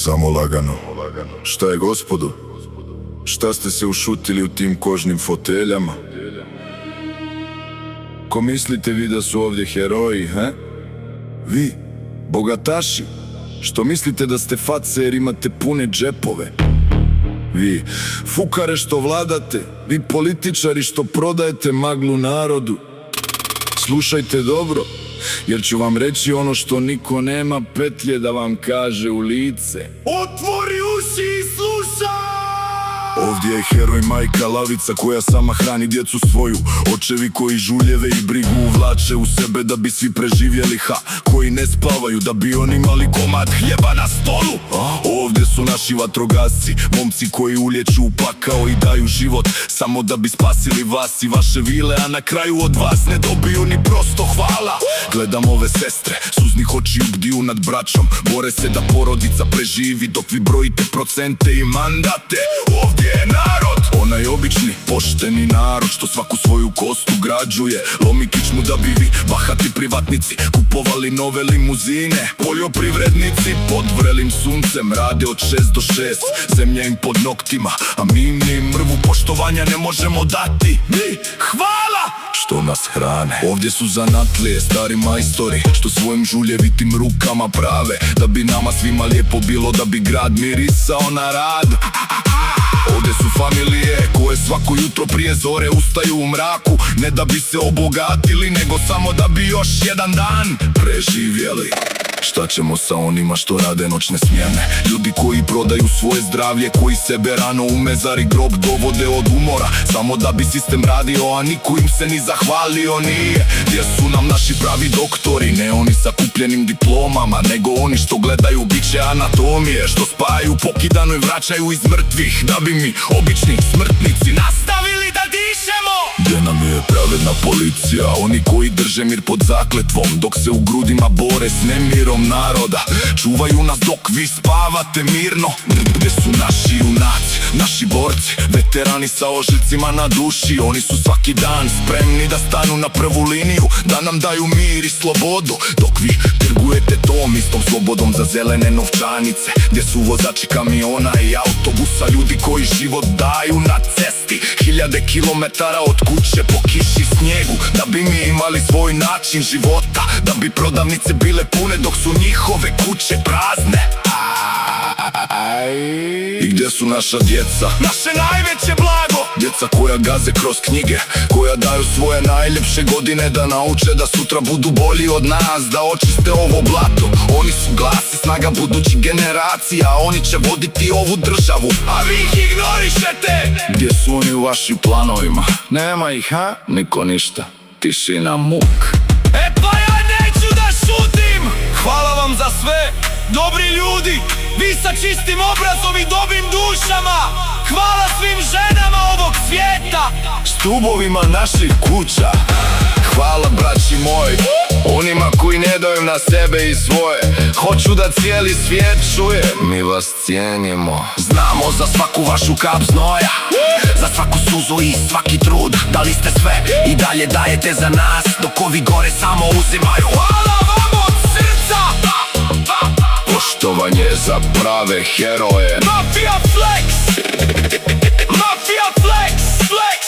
Samo lagano. Šta je, gospodo? Šta ste se ušutili u tim kožnim foteljama? Ko mislite vi da su ovdje heroji, he? Vi, bogataši, što mislite da ste face jer imate pune džepove? Vi, fukare što vladate, vi političari što prodajete maglu narodu. Slušajte dobro, jer ću vam reći ono što niko nema petlje da vam kaže u lice. Otvori uši i slušaj! Ovdje je heroj majka lavica koja sama hrani djecu svoju. Očevi koji žuljeve i brigu uvlače u sebe da bi svi preživjeli, koji ne spavaju da bi oni imali komad hljeba na stolu. Ovdje su naši vatrogasci, momci koji ulječu u pakao i daju život samo da bi spasili vas i vaše vile, a na kraju od vas ne dobiju ni prosto hvala. Gledam ove sestre, suznih očiju bdiju nad braćom, bore se da porodica preživi dok vi brojite procente i mandate. Ovdje je narod, onaj obični, pošteni narod što svaku svoju kostu građuje. Lomi kičmu da bi vi, bahati privatnici, kupovali nove limuzine. Poljoprivrednici pod vrelim suncem rade od 6 do 6, zemlja im pod noktima, a mi im ni mrvu poštovanja ne možemo dati. Mi, hvala! Što nas hrane. Ovdje su zanatlije, stari majstori što svojim žuljevitim rukama prave da bi nama svima lijepo bilo, da bi grad mirisao na rad. Ovdje su familije koje svako jutro prije zore ustaju u mraku, ne da bi se obogatili, nego samo da bi još jedan dan preživjeli. Šta ćemo sa onima što rade noćne smjene? Ljudi koji prodaju svoje zdravlje, koji sebe rano u mezar i grob dovode od umora samo da bi sistem radio, a niko im se ni zahvalio nije. Gdje su nam naši pravi doktori? Ne oni sa kupljenim diplomama, nego oni što gledaju biće anatomije, što spajaju pokidano i vraćaju iz mrtvih, da bi mi, obični smrtnici, nastavili da dišemo. Gdje nam je pravedna policija? Oni koji drže mir pod zakletvom dok se u grudima bore s nemirom naroda, čuvaju nas dok vi spavate mirno. Gdje su naši junaci, naši borci, veterani sa ožiljcima na duši? Oni su svaki dan spremni da stanu na prvu liniju, da nam daju mir i slobodu, dok vi trgujete tom istom slobodom za zelene novčanice. Gdje su vozači kamiona i autobusa, ljudi koji život daju na cesti, hiljade kilometara od kuće po kiši i snijegu, da bi mi imali svoj način života, da bi prodavnice bile pune dok su njihove kuće prazne. I gdje su naša djeca? Naše najveće blago! Djeca koja gaze kroz knjige, koja daju svoje najljepše godine da nauče da sutra budu bolji od nas, da očiste ovo blato. Oni su glas i snaga budućih generacija, oni će voditi ovu državu, a vi ih ignorišete! Gdje su oni u vašim planovima? Nema ih, ha? Niko ništa. Tišina, muk. E pa ja neću da šutim! Hvala vam za sve, dobri ljudi, vi sa čistim obrazom i dobrim dušama. Hvala svim ženama ovog svijeta, stubovima naših kuća. Hvala braći moji, onima koji ne daju na sebe i svoje. Hoću da cijeli svijet čuje, mi vas cijenimo. Znamo za svaku vašu kap znoja, za svaku suzu i svaki trud. Dali ste sve i dalje dajete za nas, dok ovi gore samo uzimaju. Hvala vam od srca! Poštovanje za prave heroje. Mafia Flex! Mafia Flex! Flex!